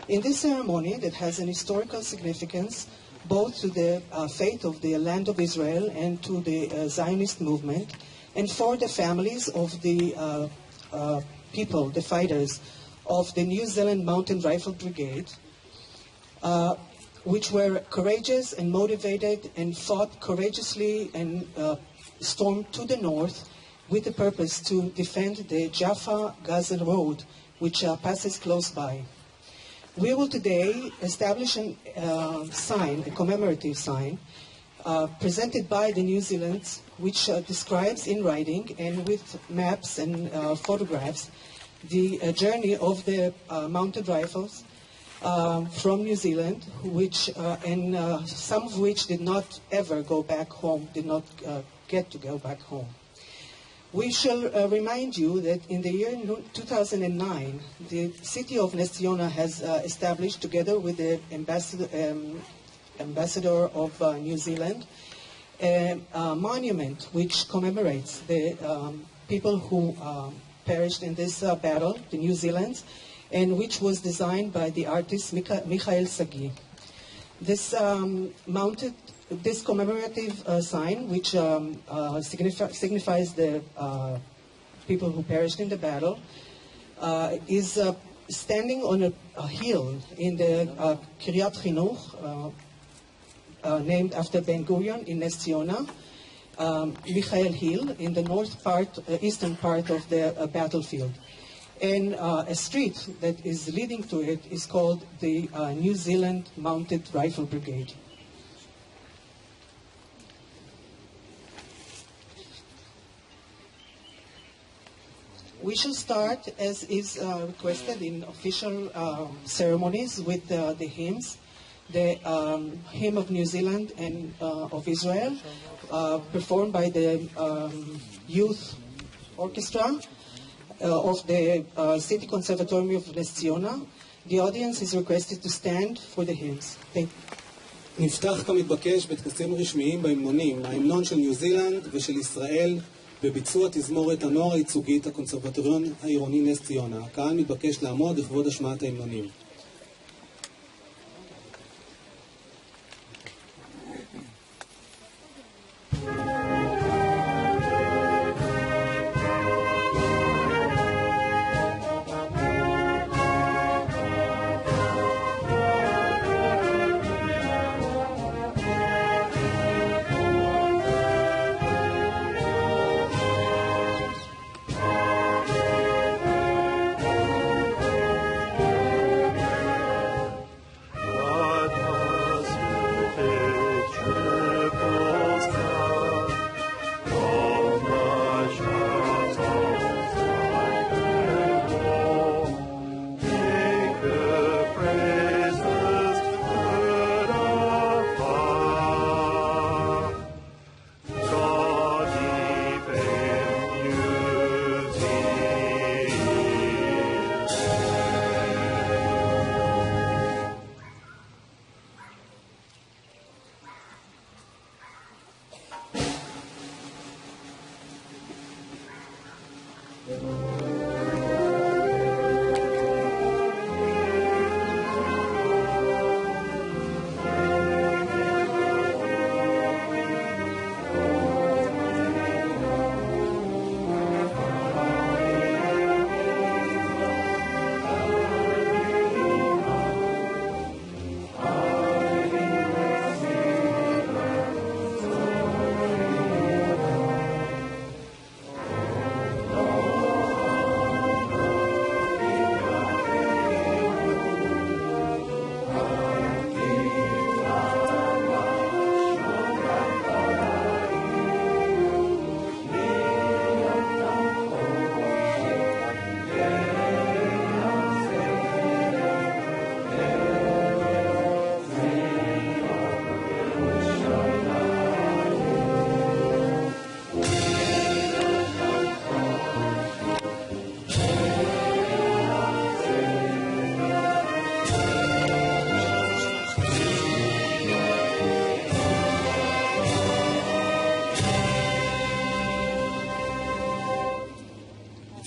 In this ceremony that has an historical significance both to the fate of the land of Israel and to the Zionist movement, and for the families of the people, the fighters of the New Zealand Mounted Rifles Brigade, which were courageous and motivated and fought courageously and stormed to the north with the purpose to defend the Jaffa-Gaza road, which passes close by. We will today establish a sign, a commemorative sign, presented by the New Zealand, which describes in writing and with maps and photographs the journey of the mounted rifles from New Zealand, which and some of which did not ever go back home, did not get to go back home. We shall remind you that in the year 2009, the city of Ness Ziona has established, together with the ambassador of New Zealand, a monument which commemorates the people who perished in this battle, the New Zealanders, and which was designed by the artist Michael Sagi. This commemorative sign, which signifies the people who perished in the battle, is standing on a hill in the Kiryat Chinuch, named after Ben Gurion in Ness Ziona, Michael Hill, in the eastern part of the battlefield. And a street that is leading to it is called the New Zealand Mounted Rifle Brigade. We shall start, as is requested in official ceremonies, with the hymns. The hymn of New Zealand and of Israel, performed by the youth orchestra of the City Conservatory of Ness Ziona. The audience is requested to stand for the hymns. Thank you. נפתח כמתבקש בטקסים רשמיים בהמנונים, ההמנון של ניו זילנד ושל ישראל, בביצוע תזמורת הנוער הייצוגית הקונסרבטוריון העירוני נס ציונה. הקהל מתבקש לעמוד לכבוד השמעת ההמנונים.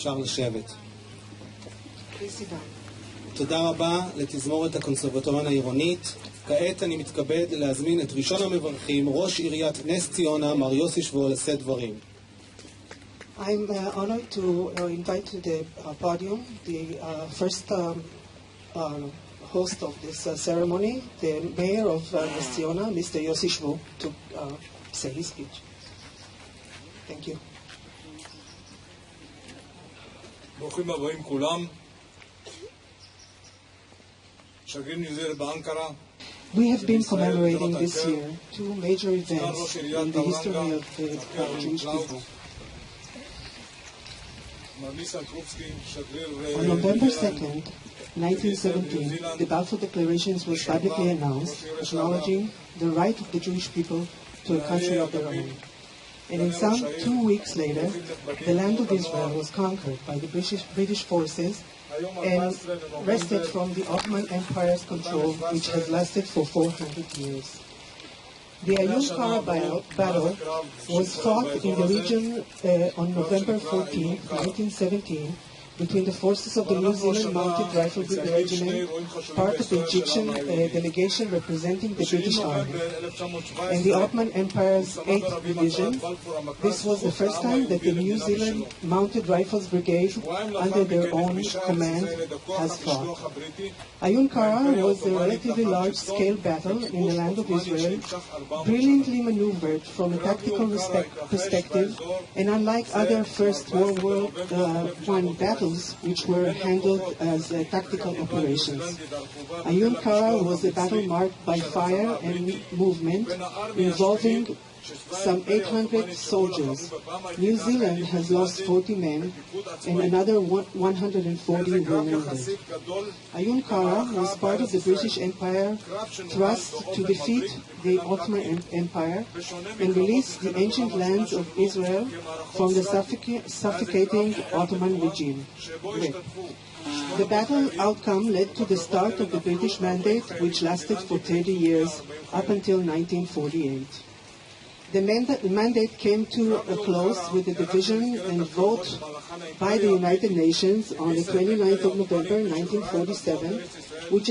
אפשר לשבת. Please sit down. תודה רבה לתזמורת הקונסרבטוריון העירונית. כעת אני מתכבד להזמין את ראשון המברכים, ראש עיריית נס ציונה, מר יוסי שבו, לשאת דברים. I'm honored to invite to the podium the first host of this ceremony, the mayor of Ness Ziona, Mr. Yossi Shvo, to say his speech. Thank you. ברוכים הבאים כולם. שגריר ניו זילנד באנקרה. We have been commemorating this year two major events in the history of the Jewish people. On November 2nd, 1917, the Balfour Declarations was publicly announced, acknowledging the right of the Jewish people to a country of their own. And in some 2 weeks later, the land of Israel was conquered by the British forces and wrested from the Ottoman Empire's control, which has lasted for 400 years. The Ayun Kara battle was fought in the region on November 14, 1917, between the forces of the New Zealand Mounted Rifles Brigade, part of the Egyptian delegation representing the British Army, and the Ottoman Empire's 8th Division. This was the first time that the New Zealand Mounted Rifles Brigade, under their own command, has fought. Ayun Kara was a relatively large-scale battle in the land of Israel, brilliantly maneuvered from a tactical perspective, and unlike other First World War I battles, which were handled as tactical operations. Ayun Kara was a battle marked by fire and movement involving some 800 soldiers. New Zealand has lost 40 men and another 140 were wounded. Ayun Kara was part of the British Empire thrust to defeat the Ottoman Empire and release the ancient lands of Israel from the suffocating Ottoman regime. The battle outcome led to the start of the British Mandate, which lasted for 30 years up until 1948. The mandate came to a close with the division and vote by the United Nations on the 29th of November 1947, which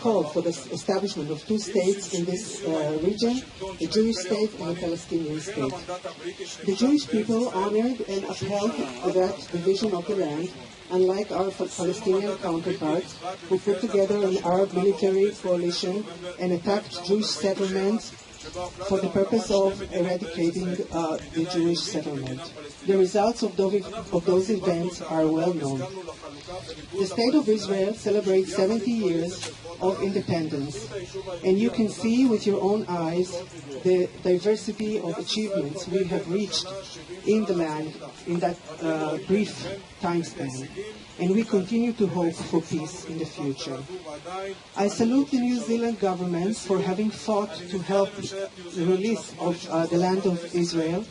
called for the establishment of two states in this region, a Jewish state and a Palestinian state. The Jewish people honored and upheld that division of the land, unlike our Palestinian counterparts, who put together an Arab military coalition and attacked Jewish settlements for the purpose of eradicating the Jewish settlement. The results of those events are well known. The State of Israel celebrates 70 years of independence, and you can see with your own eyes the diversity of achievements we have reached in the land in that brief time span, and we continue to hope for peace in the future. I salute the New Zealand government for having fought to help the release of the land of Israel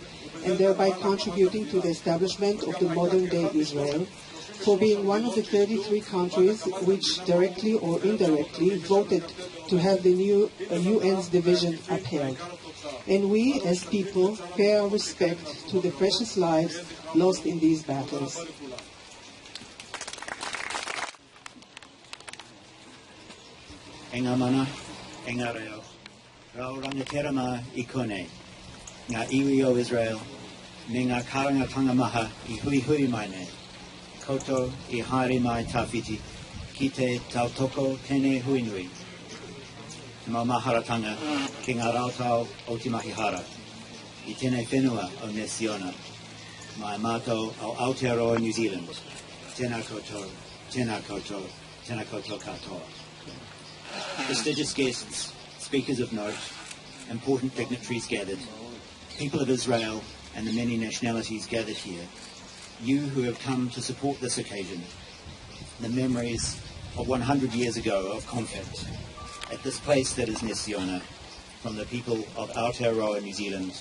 and thereby contributing to the establishment of the modern-day Israel, for being one of the 33 countries which directly or indirectly voted to have the new UN's division upheld. And we, as people, pay our respect to the precious lives lost in these battles. Enga mana, enga reo, rao rangaterama ikone, ngā iwi o Israel, me ngā karangatanga maha I hui hui mai nei. Koto I haere mai tawhiti, ki te tautoko tēnei huinui. Te mau maharatanga ki ngā rautau o Te Mahihara, I tēnei whenua o Ness Ziona, mai mātou o Aotearoa New Zealand. Tēnā koutou, tēnā koutou, tēnā koutou katoa. Prestigious guests, speakers of note, important dignitaries gathered, people of Israel and the many nationalities gathered here, you who have come to support this occasion, the memories of 100 years ago of conflict, at this place that is Ness Ziona, from the people of Aotearoa, New Zealand,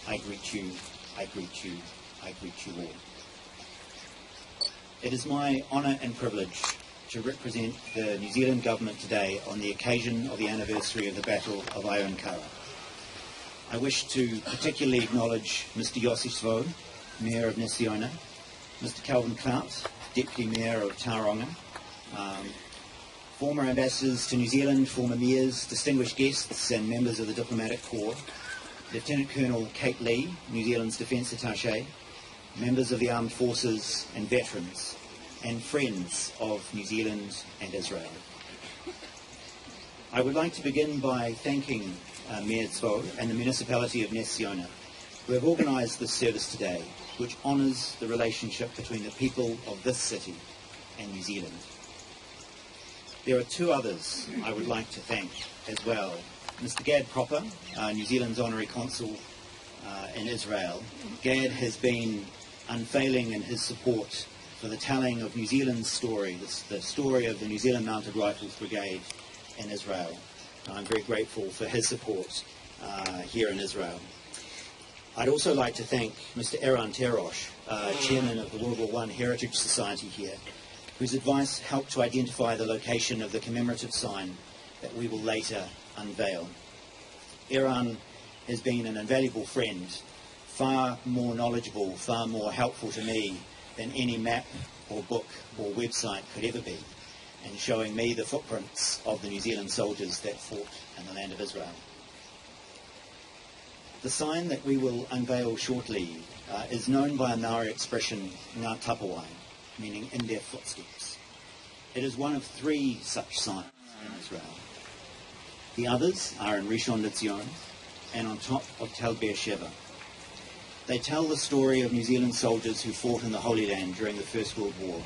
I greet you, I greet you, I greet you all. It is my honour and privilege to represent the New Zealand government today on the occasion of the anniversary of the Battle of Ayun Kara. I wish to particularly acknowledge Mr. Yossi Shvo, Mayor of Ness Ziona, Mr. Calvin Clout, Deputy Mayor of Tauranga, former ambassadors to New Zealand, former mayors, distinguished guests and members of the Diplomatic Corps, Lieutenant Colonel Kate Lee, New Zealand's Defence Attaché, members of the armed forces and veterans, and friends of New Zealand and Israel. I would like to begin by thanking Mayor Zvo and the municipality of Ness Ziona, who have organised this service today, which honours the relationship between the people of this city and New Zealand. There are two others I would like to thank as well. Mr. Gad Proper, New Zealand's Honorary Consul in Israel. Gad has been unfailing in his support for the telling of New Zealand's story, the story of the New Zealand Mounted Rifles Brigade in Israel. I'm very grateful for his support here in Israel. I'd also like to thank Mr. Eran Terosh, Chairman of the World War I Heritage Society here, whose advice helped to identify the location of the commemorative sign that we will later unveil. Eran has been an invaluable friend, far more knowledgeable, far more helpful to me than any map or book or website could ever be, and showing me the footprints of the New Zealand soldiers that fought in the land of Israel. The sign that we will unveil shortly is known by a Maori expression, ngā tapawai, meaning in their footsteps. It is one of three such signs in Israel. The others are in Rishon LeZion and on top of Tel Beersheba. They tell the story of New Zealand soldiers who fought in the Holy Land during the First World War,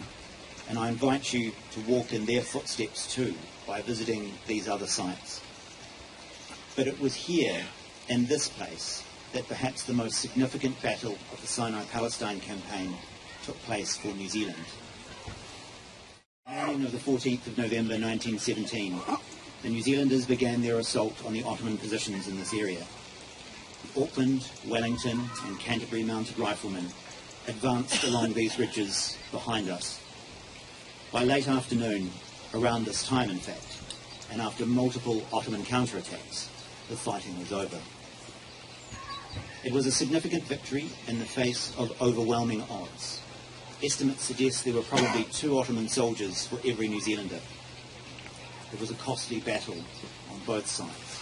and I invite you to walk in their footsteps too by visiting these other sites. But it was here, in this place, that perhaps the most significant battle of the Sinai-Palestine campaign took place for New Zealand. On the morning of the 14th of November 1917, the New Zealanders began their assault on the Ottoman positions in this area. The Auckland, Wellington and Canterbury Mounted Riflemen advanced along these ridges behind us. By late afternoon, around this time in fact, and after multiple Ottoman counterattacks, the fighting was over. It was a significant victory in the face of overwhelming odds. Estimates suggest there were probably 2 Ottoman soldiers for every New Zealander. It was a costly battle on both sides.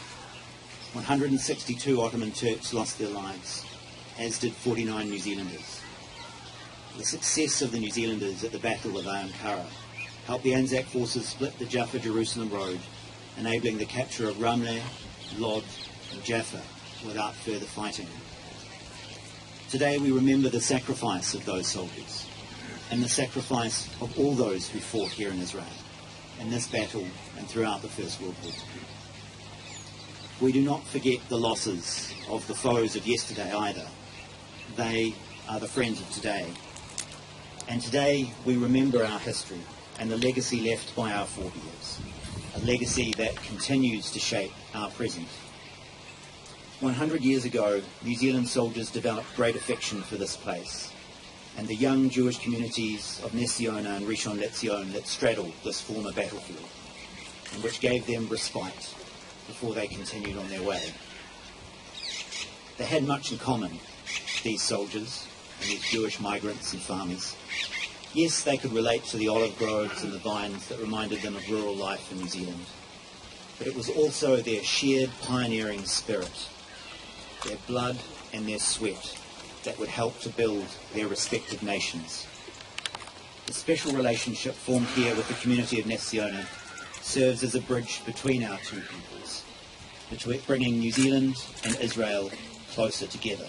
162 Ottoman Turks lost their lives, as did 49 New Zealanders. The success of the New Zealanders at the Battle of Ayun Kara helped the Anzac forces split the Jaffa-Jerusalem road, enabling the capture of Ramleh, Lod and Jaffa without further fighting. Today we remember the sacrifice of those soldiers and the sacrifice of all those who fought here in Israel in this battle and throughout the First World War. We do not forget the losses of the foes of yesterday either. They are the friends of today. And today we remember our history and the legacy left by our forebears, a legacy that continues to shape our present. 100 years ago, New Zealand soldiers developed great affection for this place and the young Jewish communities of Ness Ziona and Rishon LeZion that straddled this former battlefield, and which gave them respite before they continued on their way. They had much in common, these soldiers and these Jewish migrants and farmers. Yes, they could relate to the olive groves and the vines that reminded them of rural life in New Zealand, but it was also their shared pioneering spirit, their blood and their sweat that would help to build their respective nations. The special relationship formed here with the community of Ness Ziona serves as a bridge between our two peoples, bringing New Zealand and Israel closer together.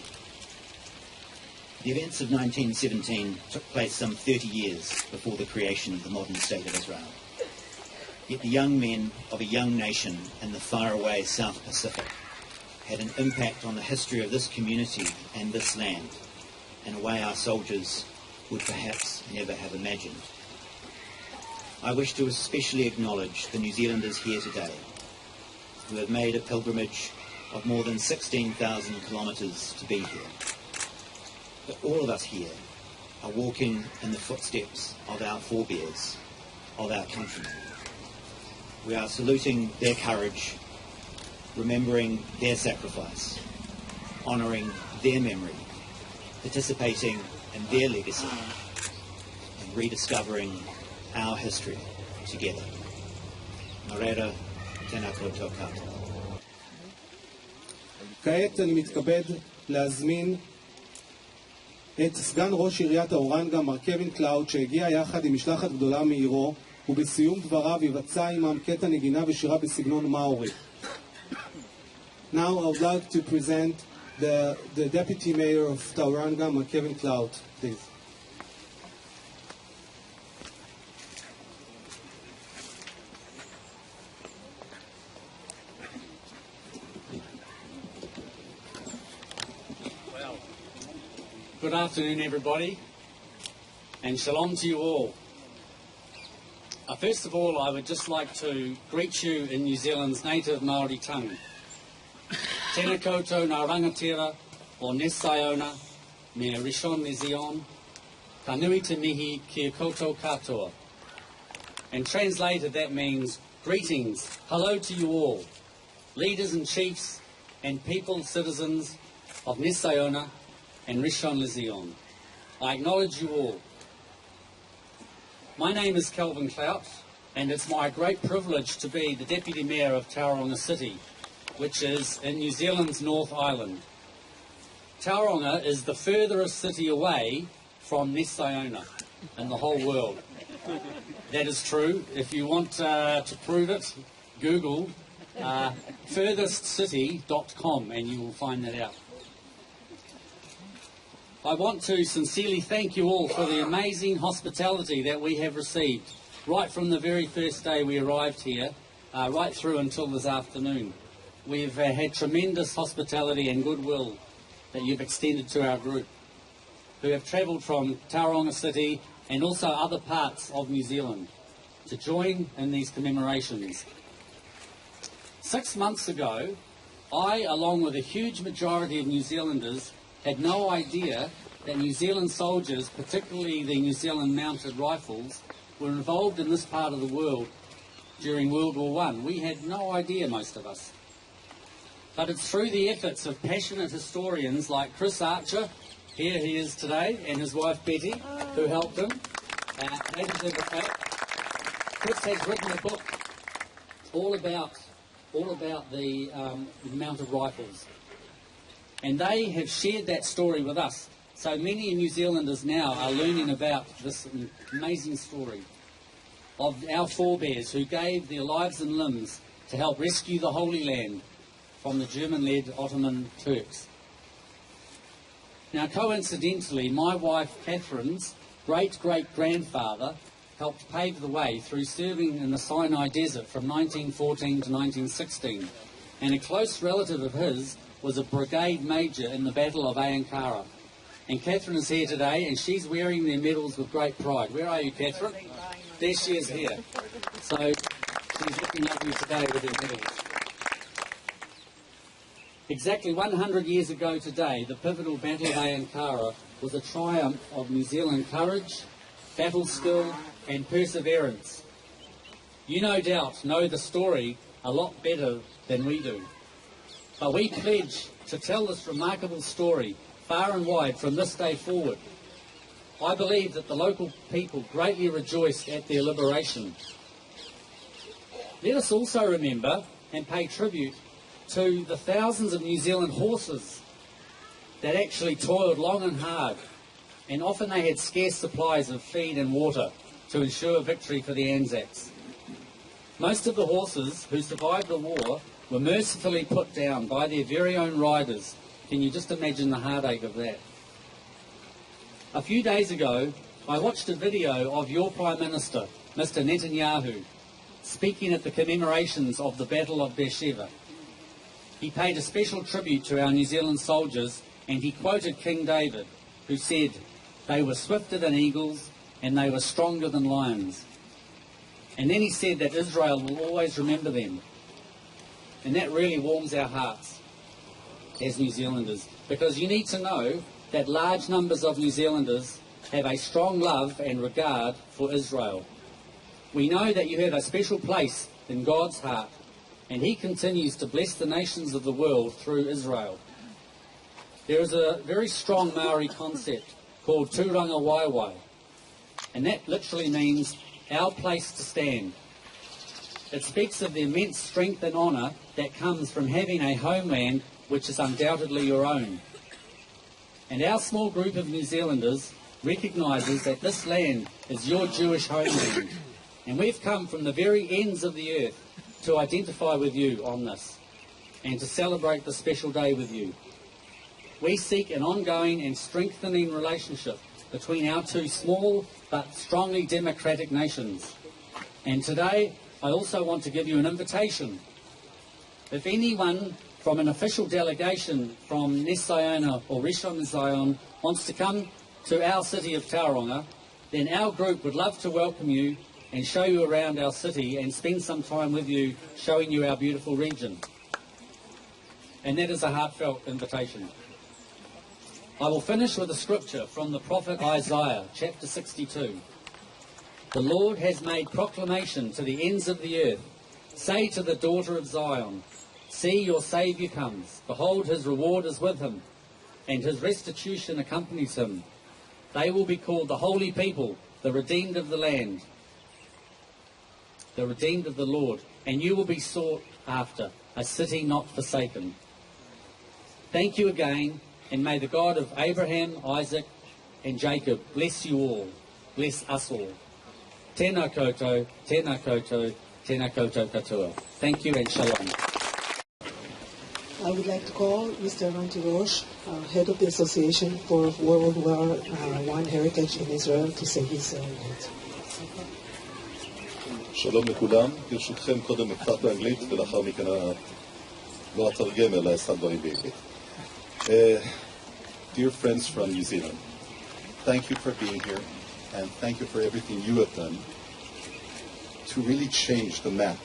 The events of 1917 took place some 30 years before the creation of the modern state of Israel. Yet the young men of a young nation in the faraway South Pacific had an impact on the history of this community and this land in a way our soldiers would perhaps never have imagined. I wish to especially acknowledge the New Zealanders here today who have made a pilgrimage of more than 16,000 kilometres to be here. But all of us here are walking in the footsteps of our forebears, of our countrymen. We are saluting their courage, remembering their sacrifice, honouring their memory, participating in their legacy, and rediscovering our history together. Nareda, tēnā koutou katoa. כעת אני מתכבד להזמין את סגן ראש עיריית האורנגה, מר קווין קלאוד, שהגיע יחד עם משלחת גדולה מעירו, ובסיום דבריו יבצע עמם קטע נגינה ושירה בסגנון מאורי. Now I would like to present the Deputy Mayor of Tauranga, Mr. Kevin Cloud, please. Well, good afternoon, everybody, and shalom to you all. First of all, I would just like to greet you in New Zealand's native Māori tongue. Tēnā koutou ngā rangatira o Ness Ziona, me Rishon Lezion, ka nui te mihi ki koutou katoa. And translated, that means greetings, hello to you all, leaders and chiefs and people, citizens of Ness Ziona and Rishon Lezion. I acknowledge you all. My name is Kelvin Clout, and it's my great privilege to be the Deputy Mayor of Tauranga City, which is in New Zealand's North Island. Tauranga is the furthest city away from Ness Ziona in the whole world. That is true. If you want to prove it, Google furthestcity.com and you will find that out. I want to sincerely thank you all for the amazing hospitality that we have received right from the very first day we arrived here, right through until this afternoon. We've had tremendous hospitality and goodwill that you've extended to our group, who have travelled from Tauranga City and also other parts of New Zealand to join in these commemorations. 6 months ago, I, along with a huge majority of New Zealanders, had no idea that New Zealand soldiers, particularly the New Zealand Mounted Rifles, were involved in this part of the world during World War I. We had no idea, most of us. But it's through the efforts of passionate historians like Chris Archer, here he is today, and his wife Betty, who helped him. Chris has written a book all about the mounted rifles. And they have shared that story with us. So many New Zealanders now are learning about this amazing story of our forebears who gave their lives and limbs to help rescue the Holy Land from the German-led Ottoman Turks. Now, coincidentally, my wife Catherine's great-great-grandfather helped pave the way through serving in the Sinai Desert from 1914 to 1916. And a close relative of his was a brigade major in the Battle of Ayun Kara. And Catherine is here today, and she's wearing their medals with great pride. Where are you, Catherine? There she is here. So she's looking lovely today with her medals. Exactly 100 years ago today, the pivotal Battle of Ayun Kara was a triumph of New Zealand courage, battle skill, and perseverance. You no doubt know the story a lot better than we do. But we pledge to tell this remarkable story far and wide from this day forward. I believe that the local people greatly rejoiced at their liberation. Let us also remember and pay tribute to the thousands of New Zealand horses that actually toiled long and hard, and often they had scarce supplies of feed and water to ensure victory for the Anzacs. Most of the horses who survived the war were mercifully put down by their very own riders. Can you just imagine the heartache of that? A few days ago, I watched a video of your Prime Minister, Mr. Netanyahu, speaking at the commemorations of the Battle of Beersheba. He paid a special tribute to our New Zealand soldiers, and he quoted King David, who said, "They were swifter than eagles, and they were stronger than lions." And then he said that Israel will always remember them. And that really warms our hearts as New Zealanders, because you need to know that large numbers of New Zealanders have a strong love and regard for Israel. We know that you have a special place in God's heart, and he continues to bless the nations of the world through Israel. There is a very strong Maori concept called tūranga waiwai, and that literally means our place to stand. It speaks of the immense strength and honour that comes from having a homeland which is undoubtedly your own. And our small group of New Zealanders recognises that this land is your Jewish homeland, and we've come from the very ends of the earth to identify with you on this and to celebrate this special day with you. We seek an ongoing and strengthening relationship between our two small but strongly democratic nations. And today, I also want to give you an invitation. If anyone from an official delegation from Ness Ziona or Rishon Zion wants to come to our city of Tauranga, then our group would love to welcome you and show you around our city and spend some time with you showing you our beautiful region. And that is a heartfelt invitation. I will finish with a scripture from the prophet Isaiah, chapter 62. The Lord has made proclamation to the ends of the earth. Say to the daughter of Zion, see, your Saviour comes. Behold, his reward is with him, and his restitution accompanies him. They will be called the holy people, the redeemed of the land, the redeemed of the Lord, and you will be sought after, a city not forsaken. Thank you again, and may the God of Abraham, Isaac, and Jacob bless you all, bless us all. Tēnā koutou, tēnā koutou, tēnā koutou katoa. Thank you and shalom. I would like to call Mr. Ranti Roche, head of the Association for World War I Heritage in Israel, to say his words. שלום לכולם, ברשותכם קודם קצת באנגלית ולאחר מכן לא אתרגם אלא אשא דברים בעברית. Dear friends from New Zealand, thank you for being here and thank you for everything you have done to really change the map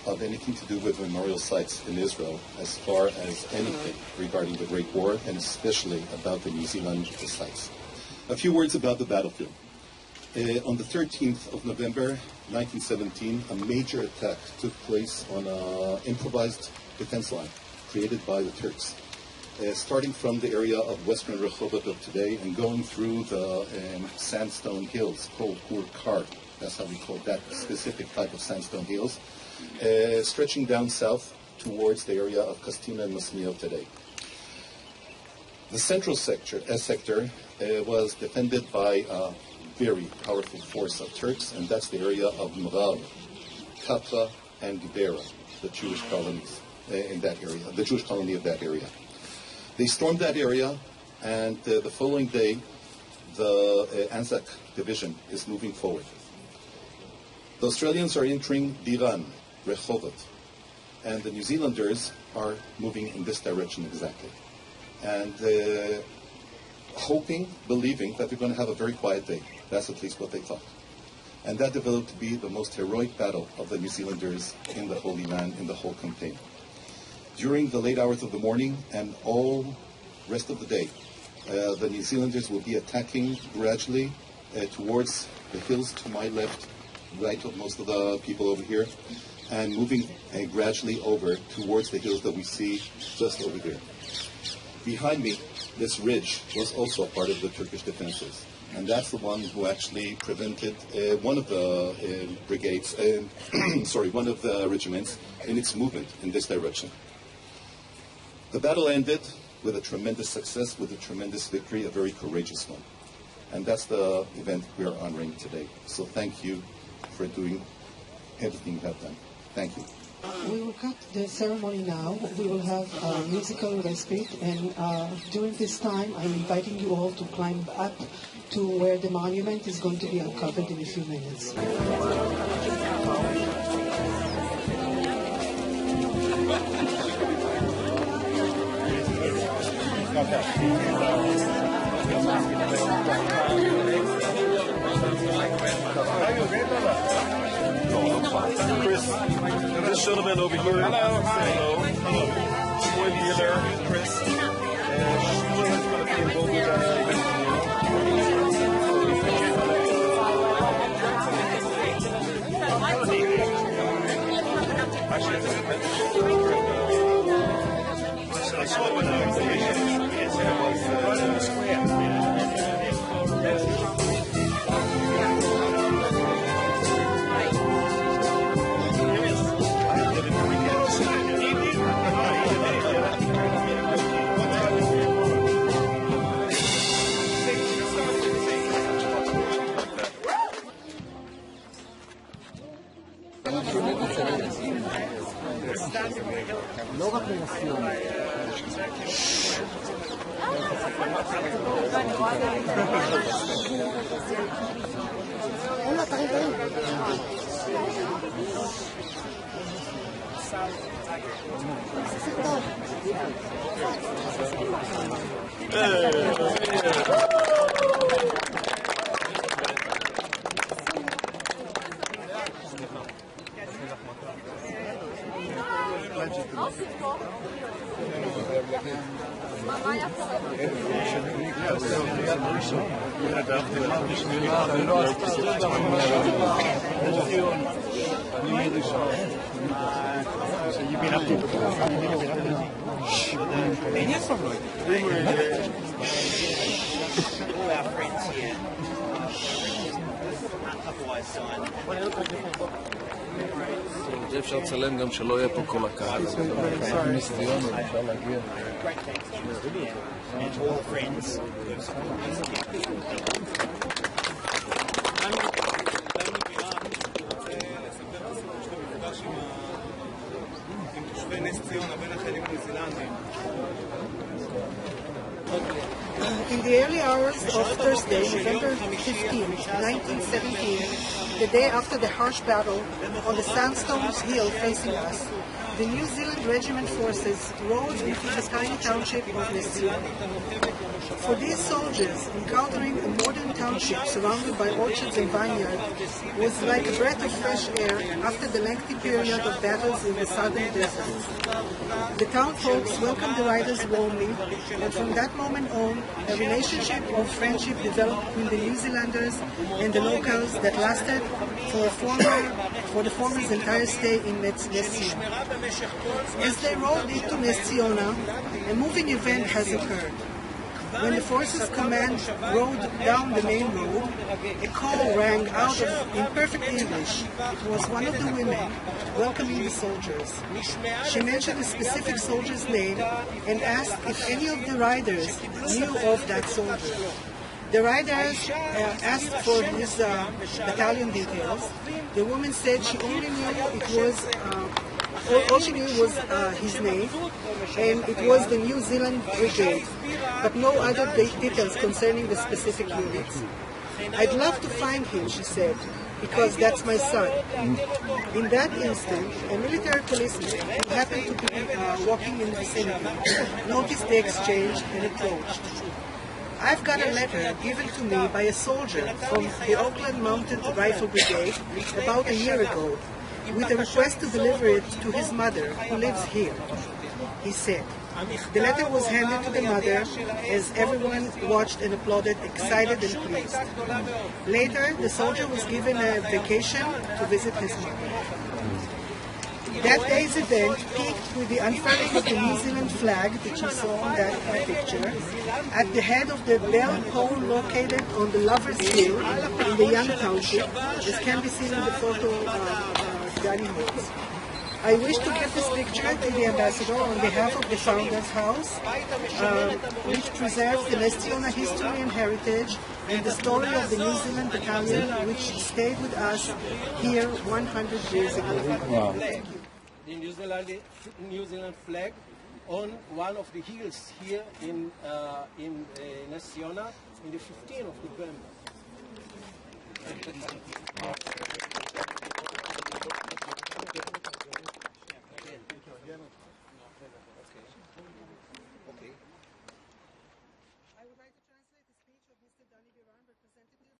of anything to do with memorial sites in Israel as far as anything regarding the Great War and especially about the New Zealand sites. A few words about the battlefield. On the 13th of November 1917, a major attack took place on an improvised defense line created by the Turks. Starting from the area of western Rehovot of today and going through the sandstone hills called Kar, that's how we call that specific type of sandstone hills, stretching down south towards the area of Kastina and Masmio today. The central sector was defended by a very powerful force of Turks, and that's the area of Mrav, Katra, and Gibera, the Jewish colonies in that area, the Jewish colony of that area. They stormed that area, and the following day, the Anzac division is moving forward. The Australians are entering Diran, Rehovot, and the New Zealanders are moving in this direction exactly. And hoping, believing that they're going to have a very quiet day. That's at least what they thought. And that developed to be the most heroic battle of the New Zealanders in the Holy Land in the whole campaign. During the late hours of the morning and all rest of the day, the New Zealanders will be attacking gradually towards the hills to my left, right of most of the people over here, and moving gradually over towards the hills that we see just over there. Behind me, this ridge was also a part of the Turkish defenses, and that's the one who actually prevented one of the brigades, one of the regiments in its movement in this direction. The battle ended with a tremendous success, with a tremendous victory, a very courageous one. And that's the event we are honoring today. So thank you for doing everything you have done. Thank you. We will cut the ceremony now. We will have a musical respite, and during this time I'm inviting you all to climb up to where the monument is going to be uncovered in a few minutes. Chris, this gentleman over here. Hello. Boy Mueller, Chris. Sheila is going to be involved with that I saw it when I was right in the square. All our friends here. Otherwise signed. אפשר לצלם גם שלא יהיה פה כל הקהל. נס ציונה, אפשר להגיע. Great thanks to you and to all the friends. In the early hours of Thursday, November 15, 1917, the day after the harsh battle on the Sandstones Hill facing us, the New Zealand Regiment forces rode into the tiny township of Ness Ziona. For these soldiers, encountering a modern township surrounded by orchards and vineyards was like a breath of fresh air after the lengthy period of battles in the southern deserts. The town folks welcomed the riders warmly, and from that moment on, a relationship of friendship developed between the New Zealanders and the locals that lasted for the former's entire stay in Ness Ziona. As they rode into Ness Ziona, a moving event has occurred. When the forces' command rode down the main road, a call rang out in perfect English. It was one of the women welcoming the soldiers. She mentioned a specific soldier's name and asked if any of the riders knew of that soldier. The riders asked for his battalion details. The woman said she only knew it was all she knew was his name, and it was the New Zealand Brigade, but no other details concerning the specific units. I'd love to find him, she said, because that's my son. In that instant, a military policeman who happened to be walking in the vicinity noticed the exchange and approached. I've got a letter given to me by a soldier from the Ottoman Mounted Rifles Brigade about a year ago, with a request to deliver it to his mother, who lives here, he said. The letter was handed to the mother as everyone watched and applauded, excited and pleased. Later, the soldier was given a vacation to visit his mother. That day's event peaked with the unfurling of the New Zealand flag that you saw on that picture at the head of the bell pole located on the Lovers Hill in the Young Township, as can be seen in the photo Danny holds. I wish to give this picture to the ambassador on behalf of the Founders House, which preserves the Ness Ziona history and heritage and the story of the New Zealand battalion which stayed with us here 100 years ago. Wow. Thank you. The New Zealand flag on one of the hills here in Ness Ziona in the 15th of November.